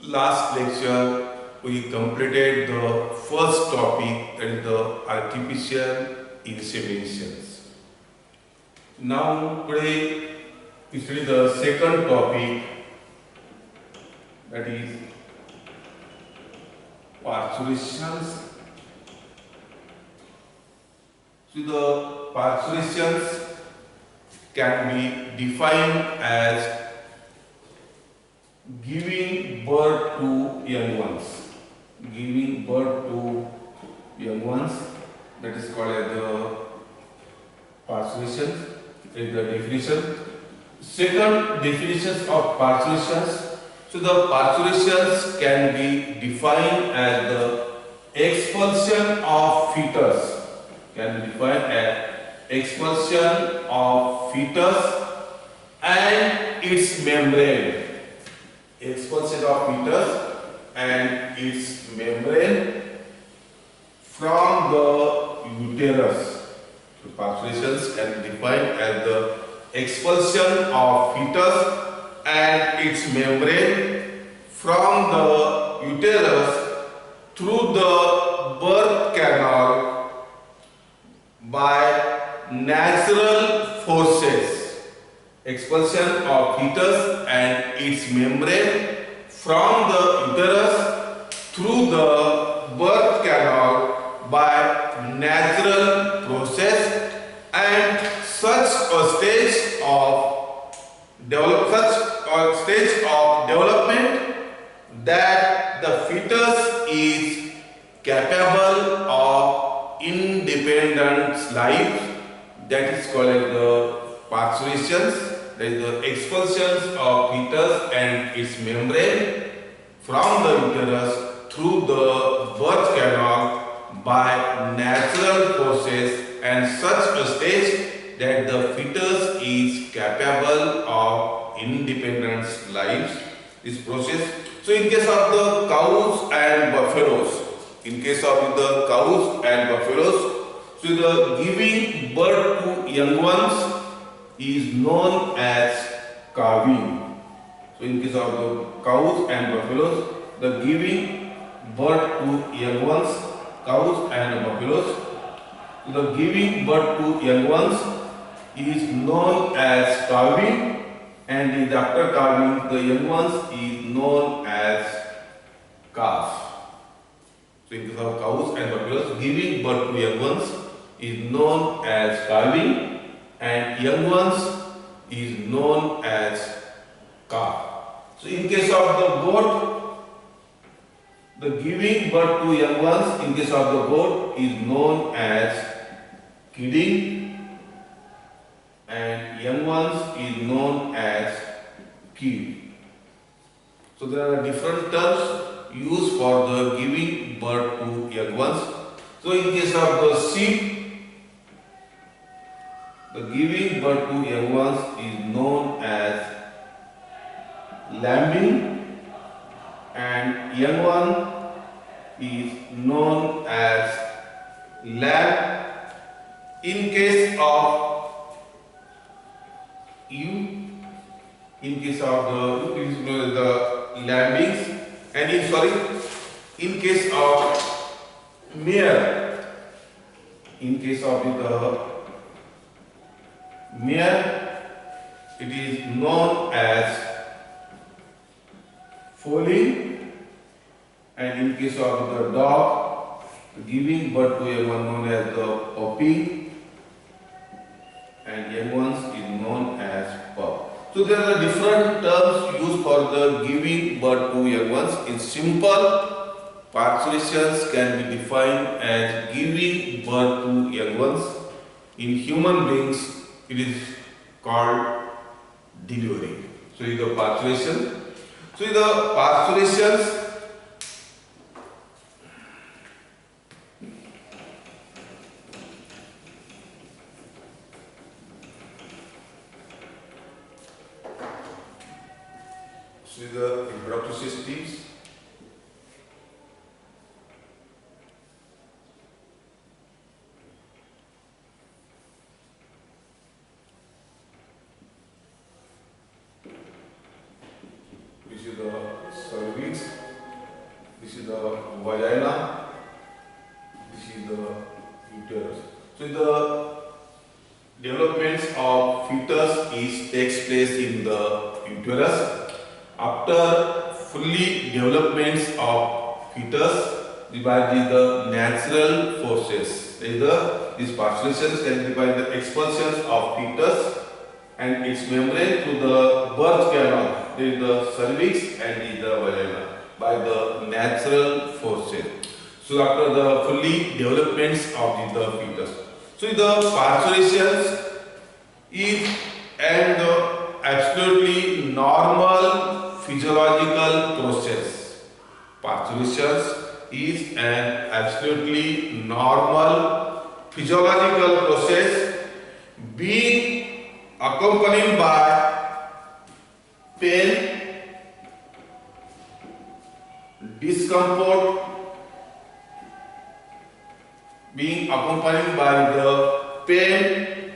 last lecture we completed the first topic, that is the artificial inseminations. Now today we study the second topic, that is parturitions. So the parturitions can be defined as giving birth to young ones. Giving birth to young ones, that is called as the parturition, is the definition. Second definitions of parturitions. So the parturitions can be defined as the expulsion of fetus. Can be defined as expulsion of fetus and its membrane. Expulsion of fetus and its membrane from the uterus. So parturitions can be defined as the expulsion of fetus and its membrane from the uterus through the birth canal by natural forces. Expulsion of fetus and its membrane from the uterus through the birth canal by natural process, and such a stage of development that the fetus is capable of independent life, that is called as the parturitions. That is the expulsions of fetus and its membrane from the uterus through the birth canal by natural process, and such a stage that the fetus is capable of independent life. This process. So in case of the cows and buffaloes, so the giving birth to young ones is known as calving. So in case of the cows and buffaloes, the giving birth to young ones, cows and buffaloes, the giving birth to young ones is known as calving, and after calving the young ones is known as calf. So in case of cows and buffaloes, giving birth to young ones is known as calving, and young ones is known as calf. So in case of the goat, the giving birth to young ones in case of the goat is known as kidding, and young ones is known as kid. So there are different terms used for the giving birth to young ones. So in case of the sheep, the giving birth to young ones is known as lambing, and young one is known as lamb. In case of ewe, in case of the lambings, and in case of mare, in case of the mare, it is known as foaling, and in case of the dog, giving birth to young one known as the puppy, and young ones is known as pup. So there are different terms used for the giving birth to young ones. In simple, parturitions can be defined as giving birth to young ones. In human beings, it is called delivery. So is the parturition. So the parturitions the introductory steps. Which is the cervix. uterus. So the developments of fetus takes place in the uterus. After fully developments of fetus, by the natural forces, these parturitions can be by the expulsions of fetus and its membrane through the birth canal, the cervix and the vagina, by the natural forces. So after the fully developments of the fetus, so the parturitions is an absolutely normal physiological process. Parturitions is an absolutely normal physiological process being accompanied by pain, discomfort, being accompanied by the pain,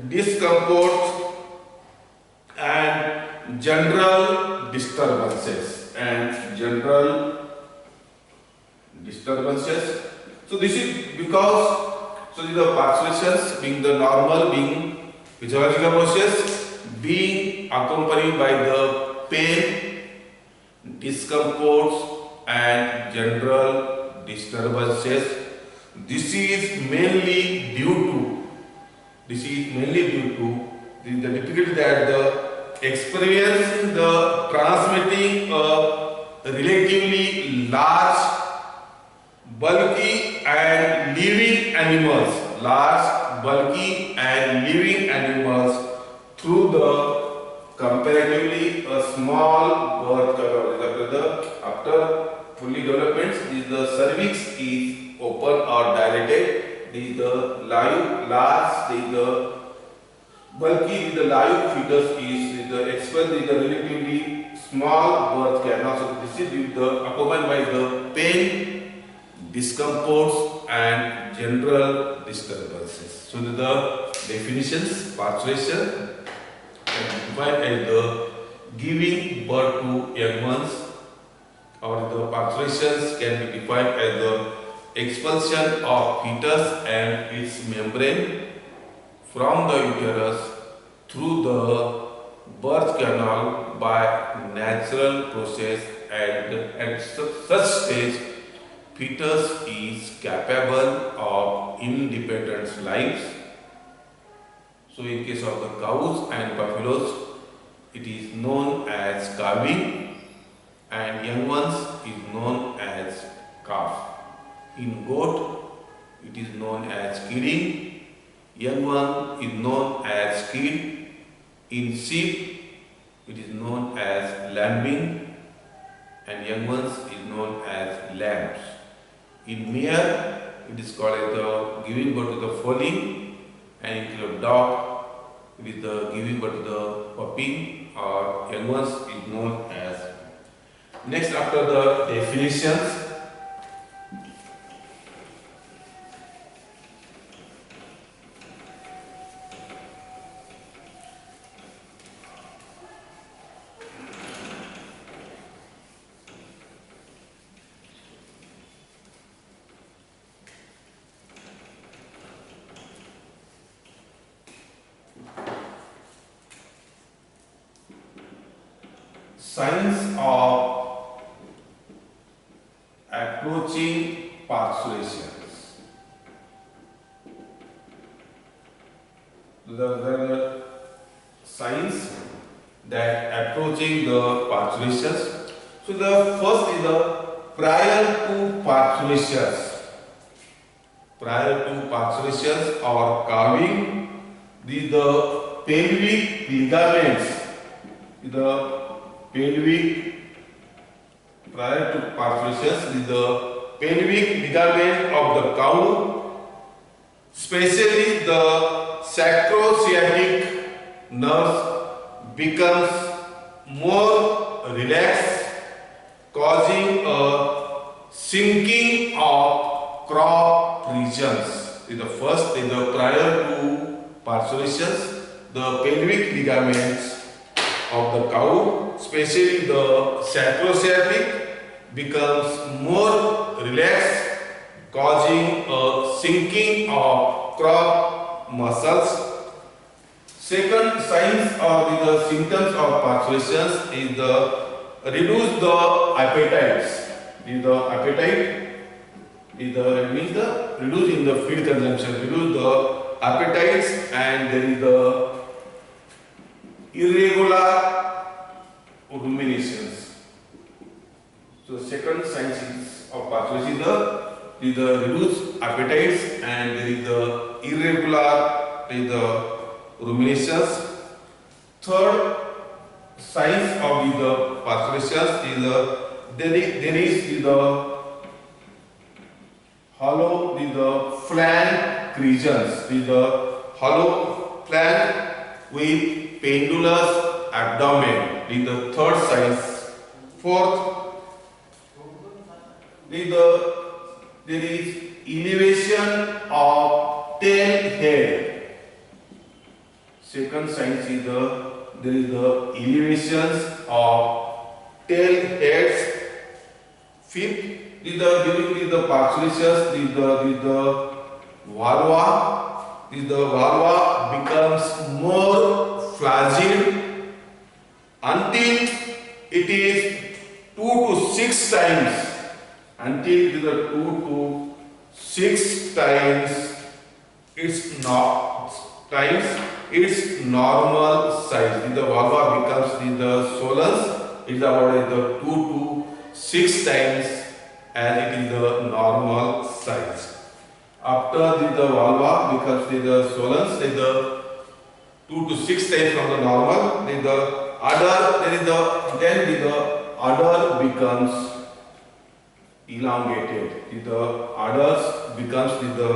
discomfort and general disturbances So this is because the parturitions being the normal, being physiological process, being accompanied by the pain, discomforts and general disturbances. This is mainly due to the difficulty that the experiencing the transmitting a relatively large, bulky and living animals, through the comparatively a small birth canal. After fully developments, the cervix is open or dilated. The live fetus is expelled in the relatively small birth canal. So this is accompanied by the pain, discomforts and general disturbances. So the definitions: parturition can be defined as the giving birth to young ones, or the parturitions can be defined as the expulsion of fetus and its membrane from the uterus through the birth canal by natural process, and at such stage fetus is capable of independent life. So in case of the cows and buffaloes, it is known as calving, and young ones is known as calf. In goat, it is known as kidding. Young one is known as kid. In sheep, it is known as lambing, and young ones is known as lambs. In mare, it is called as the giving birth to the foaling, and in case of dog, it is the giving birth to the puppy, or young ones is known as. Next, after the definitions, signs of approaching parturitions. There are signs that approaching the parturitions. So the first is the prior to parturitions. Prior to parturitions or calving, the pelvic ligaments, prior to parturitions, the pelvic ligament of the cow, especially the sacrosciatic nerves, becomes more relaxed, causing a sinking of crop regions. The first, prior to parturitions, the pelvic ligaments of the cow, especially the sacrosciatic, becomes more relaxed, causing a sinking of crop muscles. Second signs or the symptoms of parturition is the reduce the appetites. Is the appetite is the means the reduce in the feed consumption, reduce the appetites, and there is the irregular ruminations. So second signs is of parturition is the reduced appetites and there is the irregular ruminations. Third signs of the parturition is there is the hollow the flank regions, the hollow flank with pendulous abdomen is the third signs. Fourth, there is elevation of tail head. Second sign is there is the elevations of tail heads. Fifth, during the parturition, the vulva becomes more flaccid until it is 2 to 6 times. Until it is 2 to 6 times its normal size. The vulva becomes the swollen. It is about 2 to 6 times as it is the normal size. After the vulva becomes the swollen, the 2 to 6 times from the normal, then the udder becomes elongated. The udders becomes the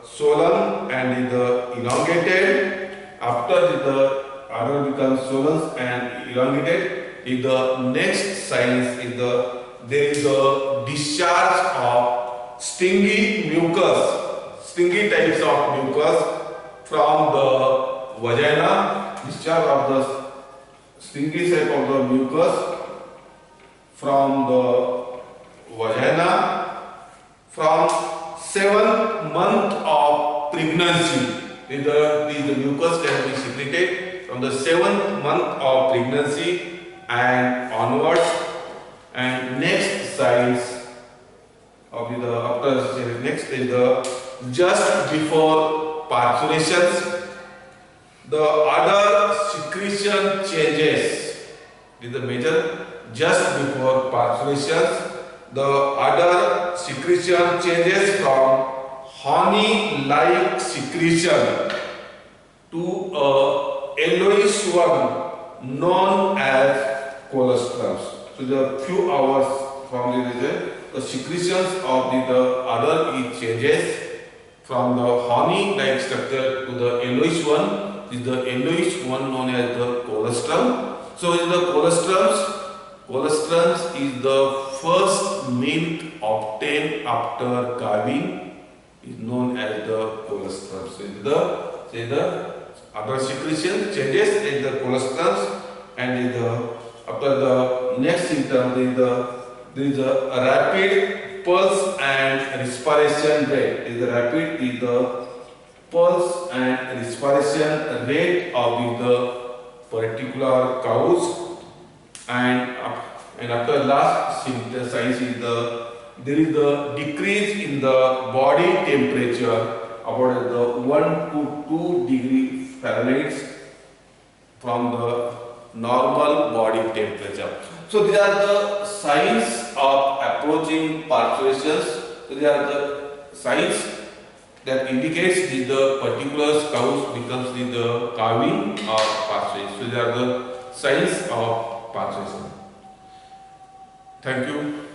swollen and the elongated. After the udder becomes swollen and elongated, the next signs is there is a discharge of stingy types of mucus from the vagina. Discharge of the stingy type of the mucus from the vagina from 7th month of pregnancy. The mucus can be secreted from the 7th month of pregnancy and onwards. And next signs of next is just before parturitions, the udder secretion changes. This is the major. Just before parturitions, the udder secretion changes from honey-like secretion to a yellowish one known as colostrums. So there are few hours from the secretions of the udder, it changes from the honey-like structure to the yellowish one. This is the yellowish one known as the colostrum. So in the colostrums is the first milk obtained after calving, is known as the colostrum. So the udder secretion changes in the colostrums, and after the next symptom there is a rapid pulse and respiration rate. The pulse and respiration rate of the particular cows, and after last sign is there is the decrease in the body temperature about the 1 to 2 degree Fahrenheit from the normal body temperature. So these are the signs of approaching parturitions. So these are the signs that indicates the particular cows becomes the calving or parturition. So these are the signs of parturition. Thank you.